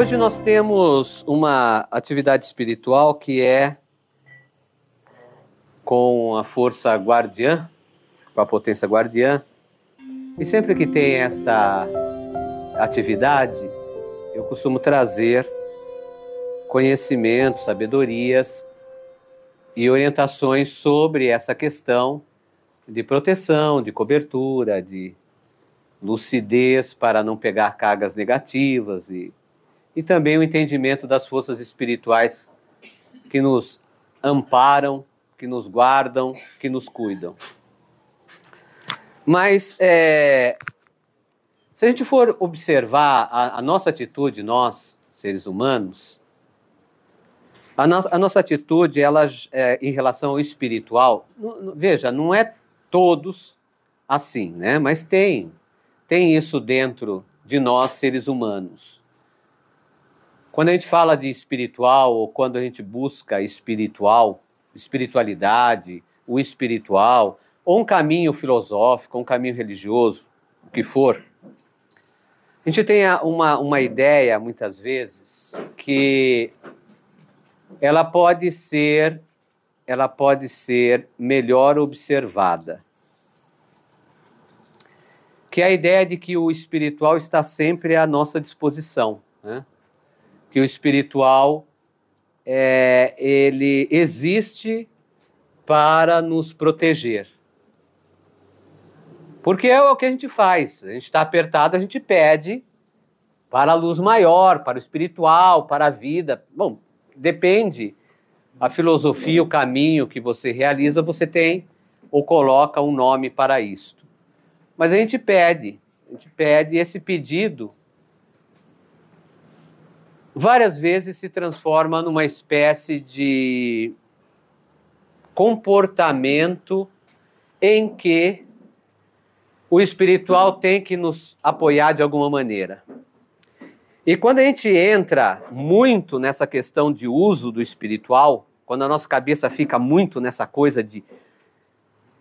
Hoje nós temos uma atividade espiritual que é com a força guardiã, com a potência guardiã. E sempre que tem esta atividade, eu costumo trazer conhecimentos, sabedorias e orientações sobre essa questão de proteção, de cobertura, de lucidez para não pegar cargas negativas e também o entendimento das forças espirituais que nos amparam, que nos guardam, que nos cuidam. Mas se a gente for observar a nossa atitude, nós, seres humanos, a nossa atitude, ela, em relação ao espiritual, veja, não é todos assim, né? Mas tem isso dentro de nós, seres humanos. Quando a gente fala de espiritual, ou quando a gente busca espiritualidade, o espiritual, ou um caminho filosófico, um caminho religioso, o que for, a gente tem uma ideia, muitas vezes, que ela pode ser melhor observada. Que é a ideia de que o espiritual está sempre à nossa disposição, né? Que o espiritual, ele existe para nos proteger. Porque é o que a gente faz. A gente está apertado, a gente pede para a luz maior, para o espiritual, para a vida. Bom, depende. A filosofia, o caminho que você realiza, você tem ou coloca um nome para isto. Mas a gente pede e esse pedido várias vezes se transforma numa espécie de comportamento em que o espiritual tem que nos apoiar de alguma maneira. E quando a gente entra muito nessa questão de uso do espiritual, quando a nossa cabeça fica muito nessa coisa de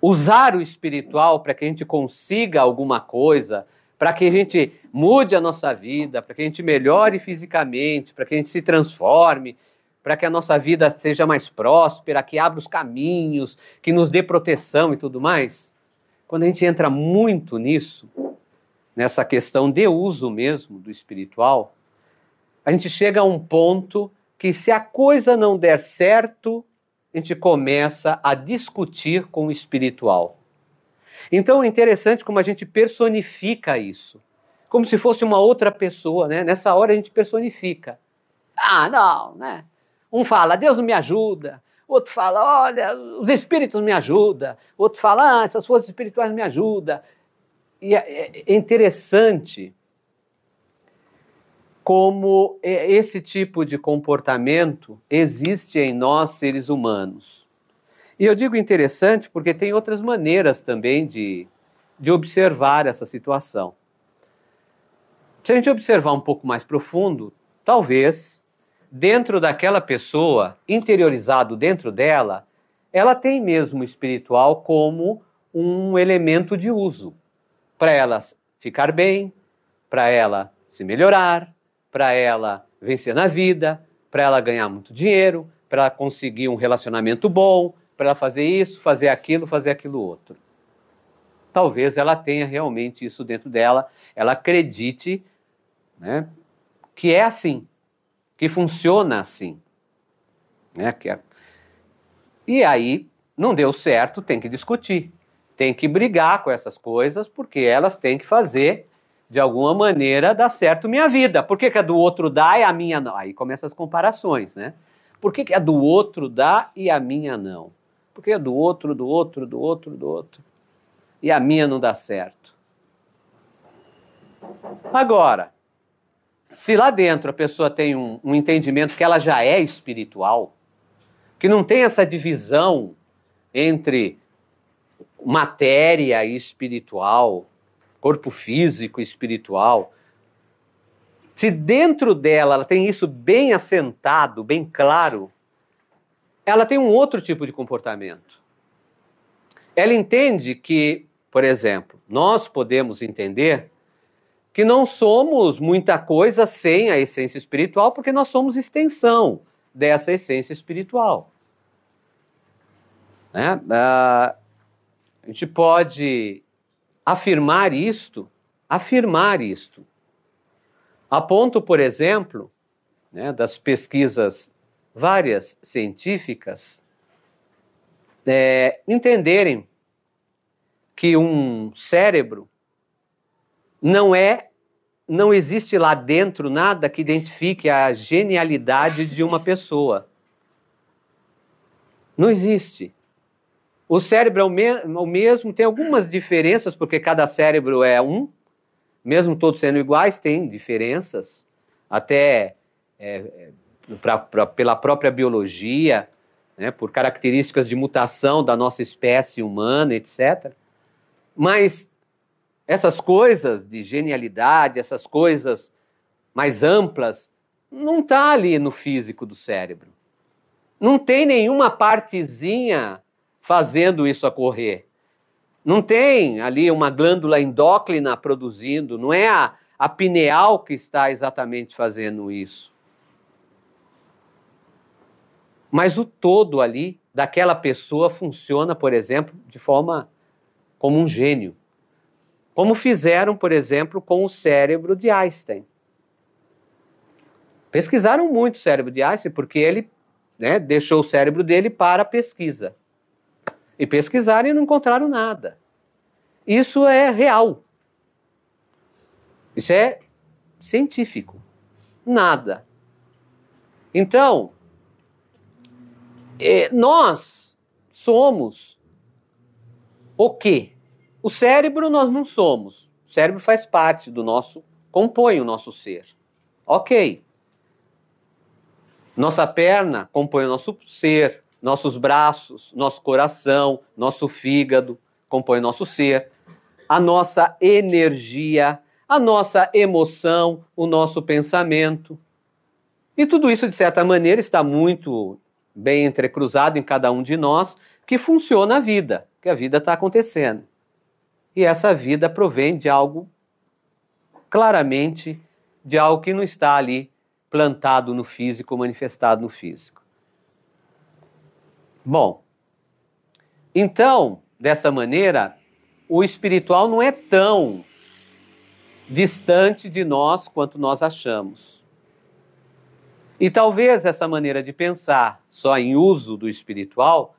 usar o espiritual para que a gente consiga alguma coisa, para que a gente mude a nossa vida, para que a gente melhore fisicamente, para que a gente se transforme, para que a nossa vida seja mais próspera, que abra os caminhos, que nos dê proteção e tudo mais. Quando a gente entra muito nisso, nessa questão de uso mesmo do espiritual, a gente chega a um ponto que, se a coisa não der certo, a gente começa a discutir com o espiritual. Então é interessante como a gente personifica isso, como se fosse uma outra pessoa, né? Nessa hora a gente personifica. Ah, não, né? Um fala, Deus não me ajuda. Outro fala, olha, os espíritos me ajudam. Outro fala, essas forças espirituais me ajudam. E é interessante como esse tipo de comportamento existe em nós, seres humanos. E eu digo interessante porque tem outras maneiras também de observar essa situação. Se a gente observar um pouco mais profundo, talvez, dentro daquela pessoa, interiorizado dentro dela, ela tem mesmo o espiritual como um elemento de uso, para ela ficar bem, para ela se melhorar, para ela vencer na vida, para ela ganhar muito dinheiro, para ela conseguir um relacionamento bom, para ela fazer isso, fazer aquilo outro. Talvez ela tenha realmente isso dentro dela, ela acredite, né, que é assim, que funciona assim. Né, E aí, não deu certo, tem que discutir, tem que brigar com essas coisas, porque elas têm que fazer, de alguma maneira, dar certo minha vida. Por que a do outro dá e a minha não? Aí começam as comparações, né? Por que a do outro dá e a minha não? Por que a do outro, do outro, do outro, do outro? E a minha não dá certo. Agora, se lá dentro a pessoa tem um entendimento que ela já é espiritual, que não tem essa divisão entre matéria e espiritual, corpo físico e espiritual, se dentro dela ela tem isso bem assentado, bem claro, ela tem um outro tipo de comportamento. Ela entende que, por exemplo, nós podemos entender que não somos muita coisa sem a essência espiritual, porque nós somos extensão dessa essência espiritual. Né? A gente pode afirmar isto, a ponto, por exemplo, né, das pesquisas várias científicas entenderem que um cérebro não existe lá dentro nada que identifique a genialidade de uma pessoa. Não existe. O cérebro é o mesmo, tem algumas diferenças, porque cada cérebro é um, mesmo todos sendo iguais, tem diferenças, até pela própria biologia, né, por características de mutação da nossa espécie humana, etc. Mas essas coisas de genialidade, essas coisas mais amplas, não está ali no físico do cérebro. Não tem nenhuma partezinha fazendo isso ocorrer. Não tem ali uma glândula endócrina produzindo, não é a pineal que está exatamente fazendo isso. Mas o todo ali, daquela pessoa, funciona, por exemplo, de forma como um gênio. Como fizeram, por exemplo, com o cérebro de Einstein. Pesquisaram muito o cérebro de Einstein, porque ele, né, deixou o cérebro dele para a pesquisa. E pesquisaram e não encontraram nada. Isso é real. Isso é científico. Nada. Então, nós somos o quê? O cérebro nós não somos. O cérebro faz parte do nosso, compõe o nosso ser. Ok. Nossa perna compõe o nosso ser, nossos braços, nosso coração, nosso fígado compõe o nosso ser, a nossa energia, a nossa emoção, o nosso pensamento. E tudo isso, de certa maneira, está muito bem entrecruzado em cada um de nós, que funciona a vida, que a vida está acontecendo. E essa vida provém de algo, claramente, de algo que não está ali plantado no físico, manifestado no físico. Bom, então, dessa maneira, o espiritual não é tão distante de nós quanto nós achamos. E talvez essa maneira de pensar só em uso do espiritual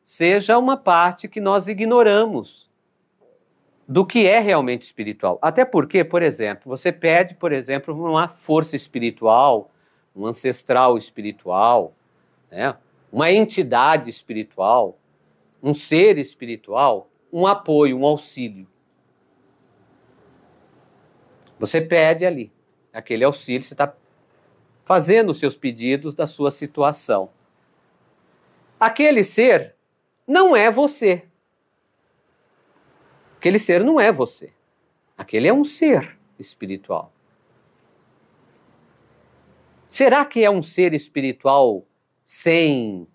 seja uma parte que nós ignoramos do que é realmente espiritual. Até porque, por exemplo, você pede, por exemplo, uma força espiritual, um ancestral espiritual, né? Uma entidade espiritual, um ser espiritual, um apoio, um auxílio. Você pede ali aquele auxílio, você está fazendo os seus pedidos da sua situação. Aquele ser não é você. Aquele ser não é você. Aquele é um ser espiritual. Será que é um ser espiritual sem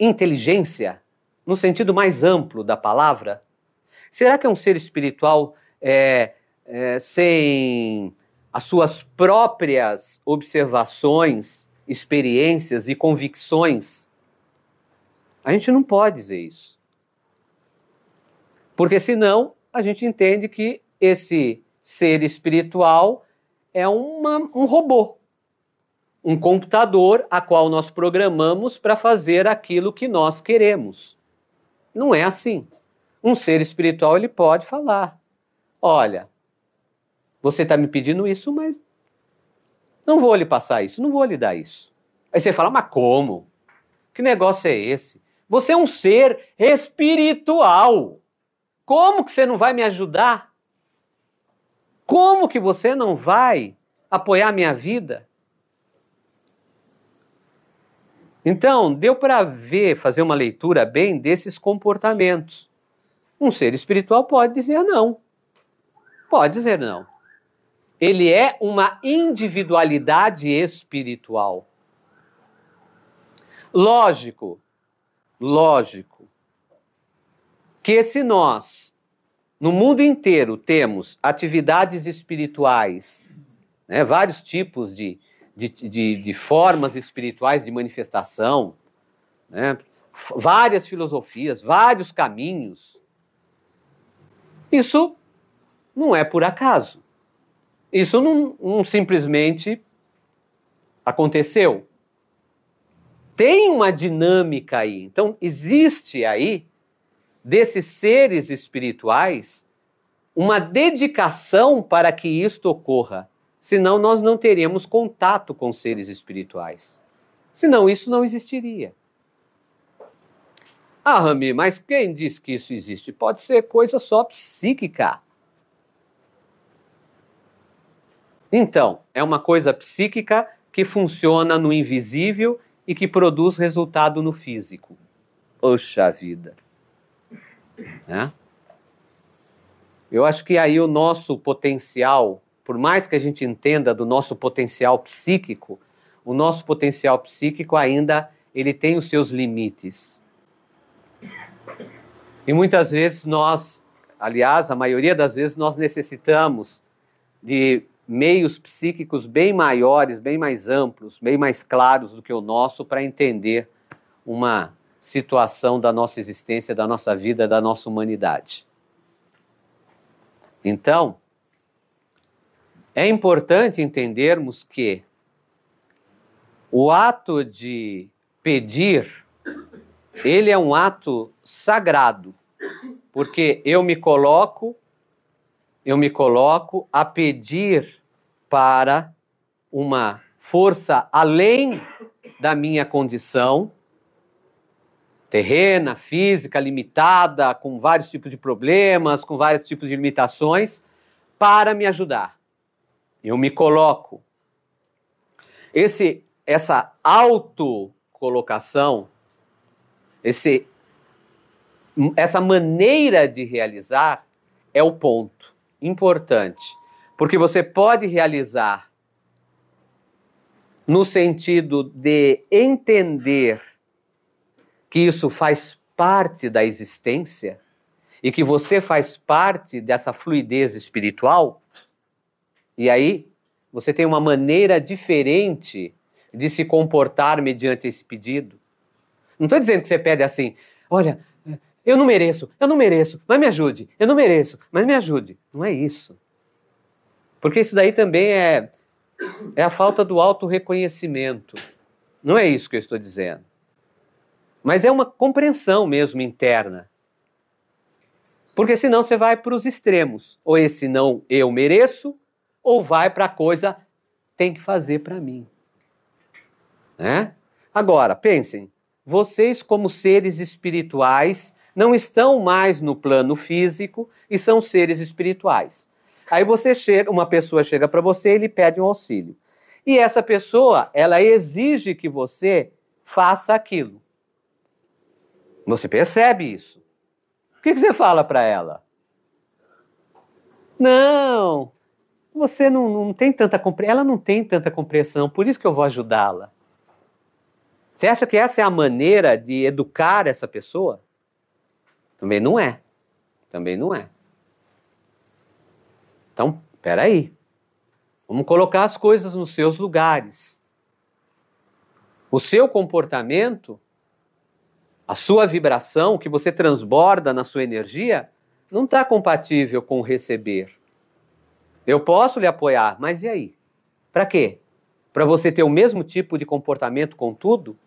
inteligência, no sentido mais amplo da palavra? Será que é um ser espiritual sem as suas próprias observações, experiências e convicções? A gente não pode dizer isso. Porque senão a gente entende que esse ser espiritual é um robô, um computador a qual nós programamos para fazer aquilo que nós queremos. Não é assim. Um ser espiritual, ele pode falar: olha, você está me pedindo isso, mas não vou lhe passar isso, não vou lhe dar isso. Aí você fala: mas como? Que negócio é esse? Você é um ser espiritual. Como que você não vai me ajudar? Como que você não vai apoiar a minha vida? Então, deu para ver, fazer uma leitura bem desses comportamentos. Um ser espiritual pode dizer não. Pode dizer não. Ele é uma individualidade espiritual. Lógico, que se nós no mundo inteiro temos atividades espirituais, né, vários tipos de formas espirituais de manifestação, né, várias filosofias, vários caminhos. Isso não é por acaso. Isso não simplesmente aconteceu. Tem uma dinâmica aí. Então, existe aí, desses seres espirituais, uma dedicação para que isto ocorra. Senão, nós não teríamos contato com seres espirituais. Senão, isso não existiria. Ah, Rami, mas quem diz que isso existe? Pode ser coisa só psíquica. Então, é uma coisa psíquica que funciona no invisível e que produz resultado no físico. Poxa vida. Né? Eu acho que aí o nosso potencial, por mais que a gente entenda do nosso potencial psíquico, o nosso potencial psíquico ainda ele tem os seus limites. E muitas vezes nós, aliás, a maioria das vezes nós necessitamos de meios psíquicos bem maiores, bem mais amplos, bem mais claros do que o nosso para entender uma situação da nossa existência, da nossa vida, da nossa humanidade. Então, é importante entendermos que o ato de pedir, ele é um ato sagrado, porque eu me coloco a pedir para uma força além da minha condição terrena, física, limitada, com vários tipos de problemas, com vários tipos de limitações, para me ajudar. Eu me coloco. Essa autocolocação, essa maneira de realizar é o ponto importante, porque você pode realizar no sentido de entender que isso faz parte da existência e que você faz parte dessa fluidez espiritual, e aí você tem uma maneira diferente de se comportar mediante esse pedido. Não estou dizendo que você pede assim, olha, eu não mereço, mas me ajude. Eu não mereço, mas me ajude. Não é isso. Porque isso daí também é a falta do autorreconhecimento. Não é isso que eu estou dizendo. Mas é uma compreensão mesmo interna. Porque senão você vai para os extremos. Ou esse não eu mereço, ou vai para a coisa tem que fazer para mim. Né? Agora, pensem, vocês como seres espirituais não estão mais no plano físico e são seres espirituais. Aí uma pessoa chega para você e lhe pede um auxílio. E essa pessoa, ela exige que você faça aquilo. Você percebe isso. O que você fala para ela? Não, você não tem tanta compreensão, ela não tem tanta compreensão, por isso que eu vou ajudá-la. Você acha que essa é a maneira de educar essa pessoa? Também não é. Também não é. Então, espera aí. Vamos colocar as coisas nos seus lugares. O seu comportamento, a sua vibração, o que você transborda na sua energia, não está compatível com o receber. Eu posso lhe apoiar, mas e aí? Para quê? Para você ter o mesmo tipo de comportamento com tudo?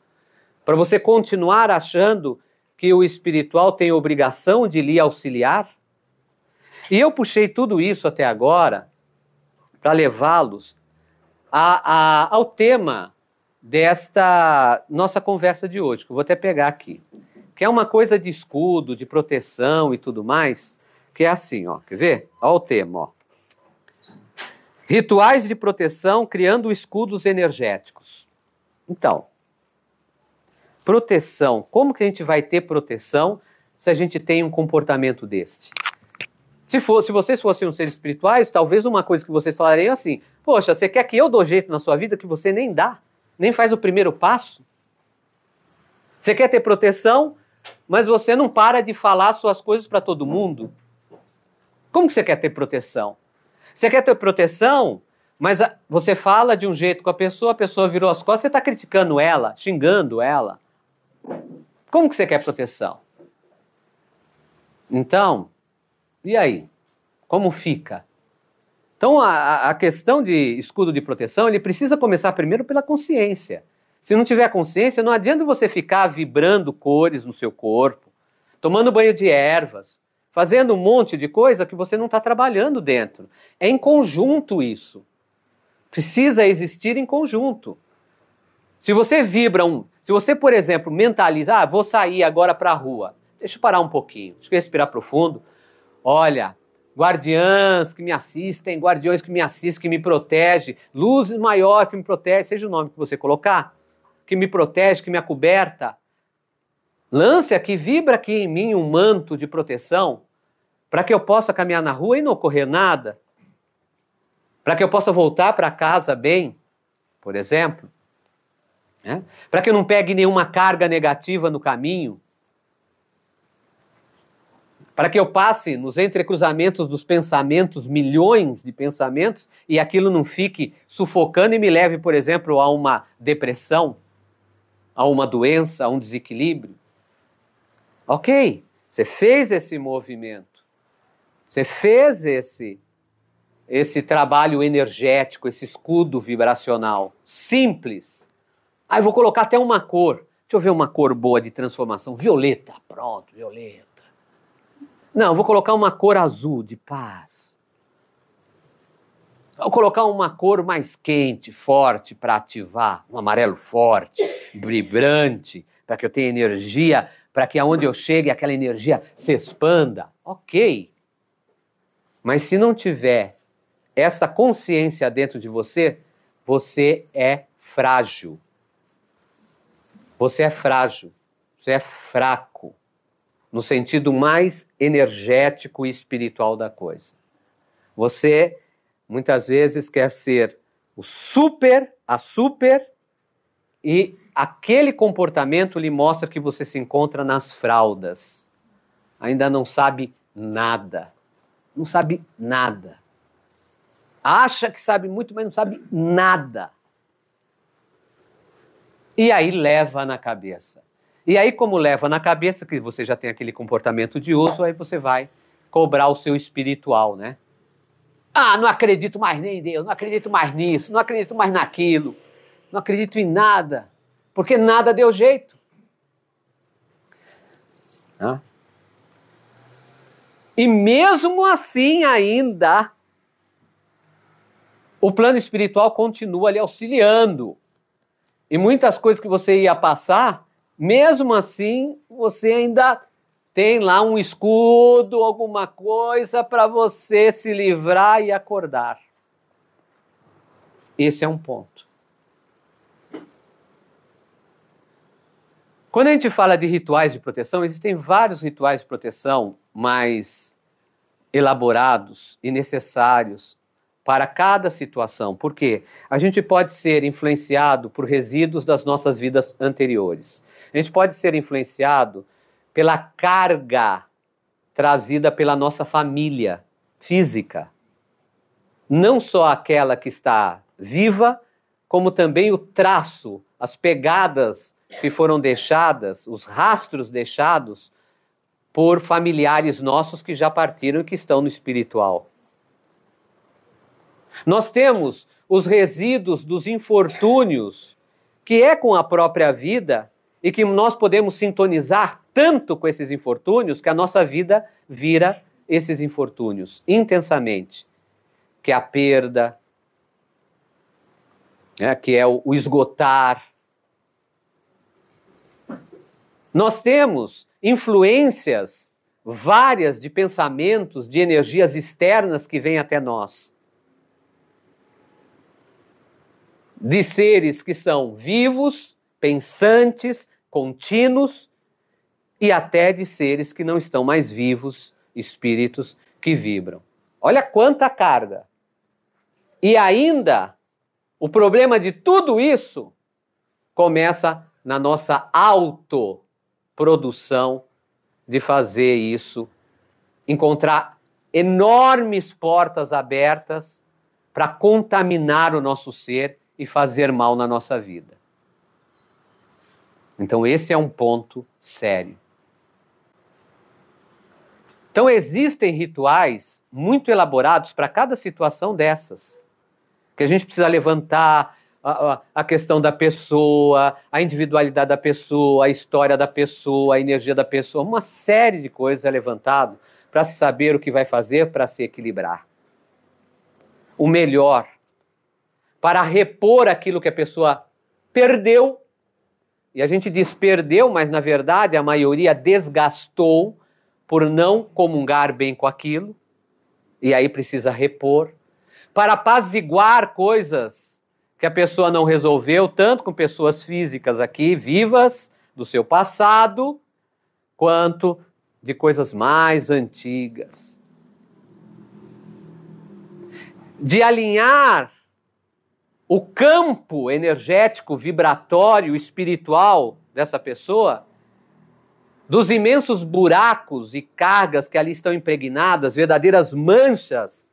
Para você continuar achando que o espiritual tem obrigação de lhe auxiliar? E eu puxei tudo isso até agora para levá-los ao tema desta nossa conversa de hoje, que eu vou até pegar aqui, que é uma coisa de escudo, de proteção e tudo mais, que é assim, ó, quer ver? Olha o tema, ó. Rituais de proteção criando escudos energéticos. Então, proteção. Como que a gente vai ter proteção se a gente tem um comportamento deste? Se vocês fossem seres espirituais, talvez uma coisa que vocês falariam assim, poxa, você quer que eu dou jeito na sua vida que você nem dá? Nem faz o primeiro passo? Você quer ter proteção, mas você não para de falar suas coisas para todo mundo? Como que você quer ter proteção? Você quer ter proteção, mas você fala de um jeito com a pessoa virou as costas, você está criticando ela, xingando ela. Como que você quer proteção? Então, e aí? Como fica? Então, a questão de escudo de proteção, ele precisa começar primeiro pela consciência. Se não tiver consciência, não adianta você ficar vibrando cores no seu corpo, tomando banho de ervas, fazendo um monte de coisa que você não está trabalhando dentro. É em conjunto isso. Precisa existir em conjunto. Se você vibra se você, por exemplo, mentaliza, vou sair agora para a rua. Deixa eu parar um pouquinho, deixa eu respirar profundo. Olha, guardiãs que me assistem, guardiões que me assistem, que me protegem, luzes maiores que me protegem, seja o nome que você colocar, que me protege, que me acoberta. Lance aqui, vibra aqui em mim um manto de proteção para que eu possa caminhar na rua e não ocorrer nada. Para que eu possa voltar para casa bem, por exemplo. Né? Para que eu não pegue nenhuma carga negativa no caminho. Para que eu passe nos entrecruzamentos dos pensamentos, milhões de pensamentos, e aquilo não fique sufocando e me leve, por exemplo, a uma depressão, a uma doença, a um desequilíbrio. Ok, você fez esse movimento, você fez esse trabalho energético, esse escudo vibracional, simples. Eu vou colocar até uma cor. Deixa eu ver uma cor boa de transformação. Violeta, pronto, violeta. Não, vou colocar uma cor azul, de paz. Vou colocar uma cor mais quente, forte, para ativar. Um amarelo forte, vibrante, para que eu tenha energia, para que aonde eu chegue aquela energia se expanda. Ok. Mas se não tiver essa consciência dentro de você, você é frágil. Você é frágil. Você é fraco. No sentido mais energético e espiritual da coisa. Você, muitas vezes, quer ser a super, e aquele comportamento lhe mostra que você se encontra nas fraldas. Ainda não sabe nada. Não sabe nada. Acha que sabe muito, mas não sabe nada. E aí leva na cabeça. E aí, como leva na cabeça, que você já tem aquele comportamento de uso, aí você vai cobrar o seu espiritual, né? Não acredito mais nem em Deus, não acredito mais nisso, não acredito mais naquilo, não acredito em nada, porque nada deu jeito. E mesmo assim ainda, o plano espiritual continua lhe auxiliando. E muitas coisas que você ia passar, mesmo assim, você ainda tem lá um escudo, alguma coisa para você se livrar e acordar. Esse é um ponto. Quando a gente fala de rituais de proteção, existem vários rituais de proteção mais elaborados e necessários para cada situação. Por quê? A gente pode ser influenciado por resíduos das nossas vidas anteriores. A gente pode ser influenciado pela carga trazida pela nossa família física. Não só aquela que está viva, como também o traço, as pegadas que foram deixadas, os rastros deixados por familiares nossos que já partiram e que estão no espiritual. Nós temos os resíduos dos infortúnios, que é com a própria vida, e que nós podemos sintonizar tanto com esses infortúnios que a nossa vida vira esses infortúnios intensamente. Que é a perda, que é o esgotar. Nós temos influências várias de pensamentos, de energias externas que vêm até nós. De seres que são vivos, pensantes, contínuos, e até de seres que não estão mais vivos, espíritos que vibram. Olha quanta carga. E ainda, o problema de tudo isso começa na nossa autoprodução de fazer isso, encontrar enormes portas abertas para contaminar o nosso ser e fazer mal na nossa vida. Então esse é um ponto sério. Então existem rituais muito elaborados para cada situação dessas, que a gente precisa levantar a questão da pessoa, a individualidade da pessoa, a história da pessoa, a energia da pessoa, uma série de coisas é levantado para se saber o que vai fazer para se equilibrar. O melhor, para repor aquilo que a pessoa perdeu, e a gente diz perdeu, mas na verdade a maioria desgastou por não comungar bem com aquilo, e aí precisa repor, para apaziguar coisas que a pessoa não resolveu, tanto com pessoas físicas aqui, vivas, do seu passado, quanto de coisas mais antigas. De alinhar o campo energético, vibratório, espiritual dessa pessoa, dos imensos buracos e cargas que ali estão impregnadas, verdadeiras manchas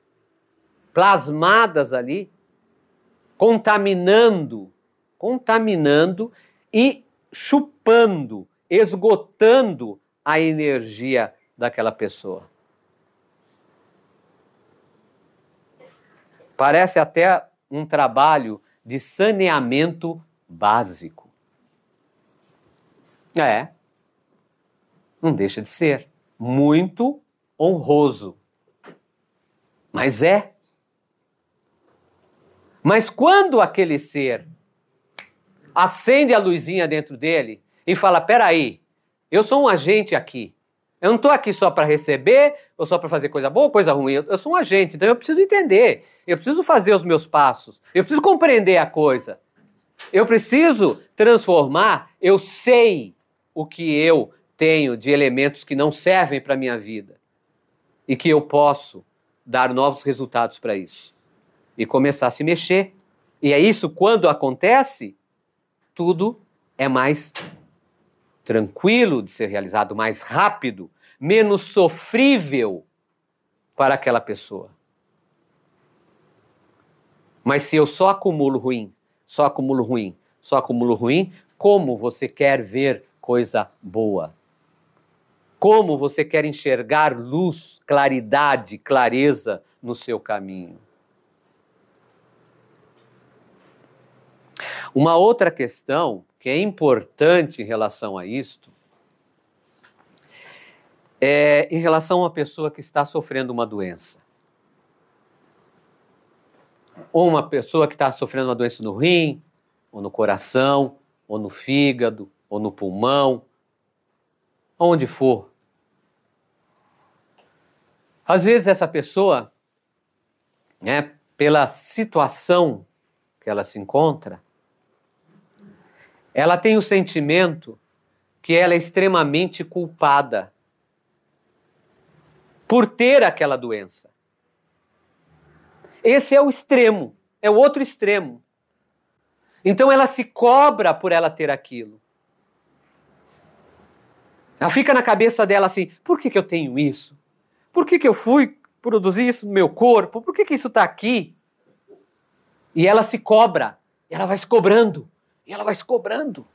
plasmadas ali, contaminando e chupando, esgotando a energia daquela pessoa. Parece até um trabalho de saneamento básico. Não deixa de ser muito honroso. Mas é. Mas quando aquele ser acende a luzinha dentro dele e fala, peraí, eu sou um agente aqui. Eu não estou aqui só para receber, ou só para fazer coisa boa ou coisa ruim. Eu sou um agente, então eu preciso entender. Eu preciso fazer os meus passos. Eu preciso compreender a coisa. Eu preciso transformar. Eu sei o que eu tenho de elementos que não servem para a minha vida. E que eu posso dar novos resultados para isso. E começar a se mexer. E é isso, quando acontece, tudo é mais tranquilo de ser realizado, mais rápido, menos sofrível para aquela pessoa. Mas se eu só acumulo ruim, como você quer ver coisa boa? Como você quer enxergar luz, claridade, clareza no seu caminho? Uma outra questão que é importante em relação a isto é em relação a uma pessoa que está sofrendo uma doença. Ou uma pessoa que está sofrendo uma doença no rim, ou no coração, ou no fígado, ou no pulmão, onde for. Às vezes essa pessoa, pela situação que ela se encontra, ela tem o sentimento que ela é extremamente culpada por ter aquela doença. Esse é o extremo, é o outro extremo. Então ela se cobra por ela ter aquilo. Ela fica na cabeça dela assim, por que eu tenho isso? Por que eu fui produzir isso no meu corpo? Por que isso está aqui? E ela se cobra, e ela vai se cobrando. E ela vai se cobrando.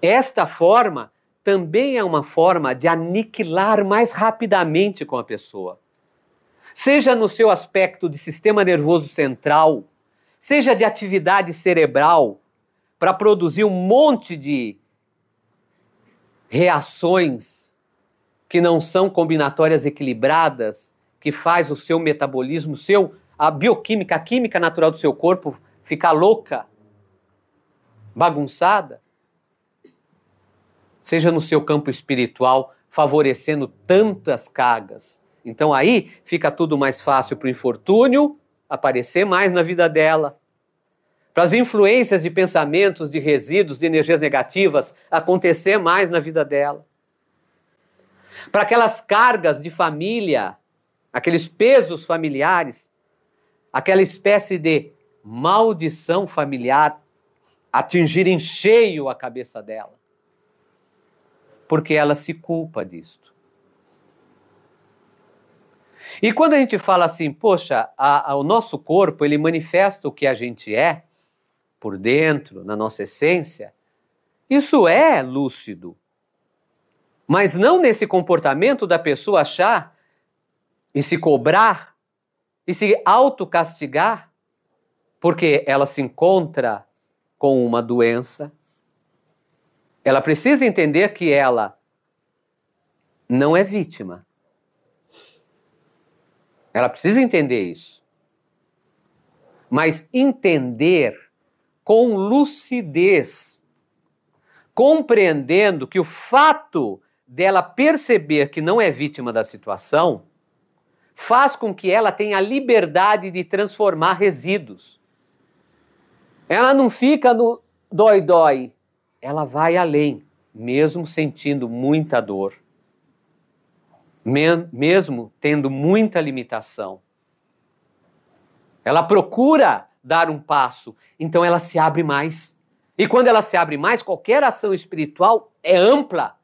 Esta forma também é uma forma de aniquilar mais rapidamente com a pessoa. Seja no seu aspecto de sistema nervoso central, seja de atividade cerebral, para produzir um monte de reações que não são combinatórias equilibradas, que faz o seu metabolismo, a bioquímica, a química natural do seu corpo ficar louca, bagunçada, seja no seu campo espiritual, favorecendo tantas cargas. Então aí fica tudo mais fácil para o infortúnio aparecer mais na vida dela, para as influências de pensamentos, de resíduos, de energias negativas acontecer mais na vida dela, para aquelas cargas de família, aqueles pesos familiares, aquela espécie de maldição familiar atingir em cheio a cabeça dela. Porque ela se culpa disto. E quando a gente fala assim, poxa, o nosso corpo, ele manifesta o que a gente é, por dentro, na nossa essência, isso é lúcido. Mas não nesse comportamento da pessoa achar e se cobrar e se autocastigar, porque ela se encontra com uma doença. Ela precisa entender que ela não é vítima. Ela precisa entender isso. Mas entender com lucidez, compreendendo que o fato dela perceber que não é vítima da situação faz com que ela tenha a liberdade de transformar resíduos. Ela não fica no dói-dói, ela vai além, mesmo sentindo muita dor, mesmo tendo muita limitação. Ela procura dar um passo, então ela se abre mais. E quando ela se abre mais, qualquer ação espiritual é ampla.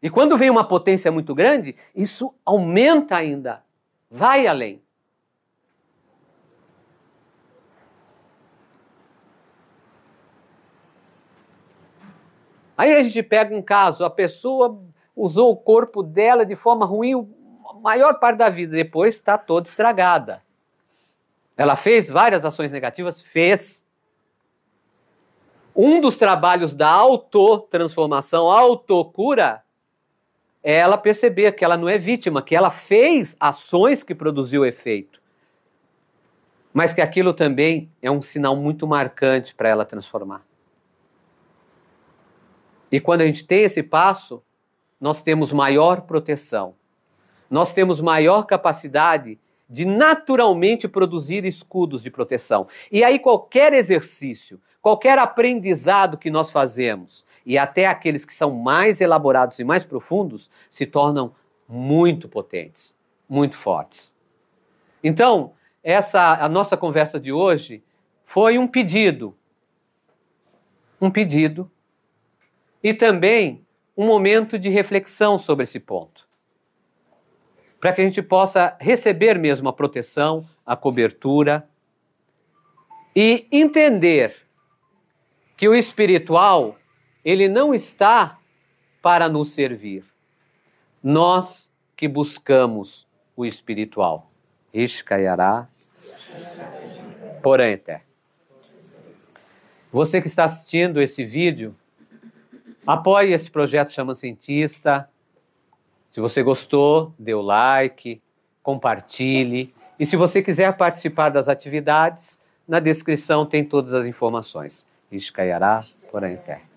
E quando vem uma potência muito grande, isso aumenta ainda, vai além. Aí a gente pega um caso, a pessoa usou o corpo dela de forma ruim a maior parte da vida, depois está toda estragada. Ela fez várias ações negativas? Fez. Um dos trabalhos da autotransformação, autocura, é ela perceber que ela não é vítima, que ela fez ações que produziu efeito. Mas que aquilo também é um sinal muito marcante para ela transformar. E quando a gente tem esse passo, nós temos maior proteção. Nós temos maior capacidade de naturalmente produzir escudos de proteção. E aí qualquer exercício, qualquer aprendizado que nós fazemos, e até aqueles que são mais elaborados e mais profundos, se tornam muito potentes, muito fortes. Então, a nossa conversa de hoje foi um pedido. Um pedido e também um momento de reflexão sobre esse ponto. Para que a gente possa receber mesmo a proteção, a cobertura e entender que o espiritual, ele não está para nos servir. Nós que buscamos o espiritual. Ishkayará, porém eterno. Você que está assistindo esse vídeo, apoie esse projeto Chama Cientista. Se você gostou, dê o like, compartilhe. E se você quiser participar das atividades, na descrição tem todas as informações. Ishkayará, porém eterno.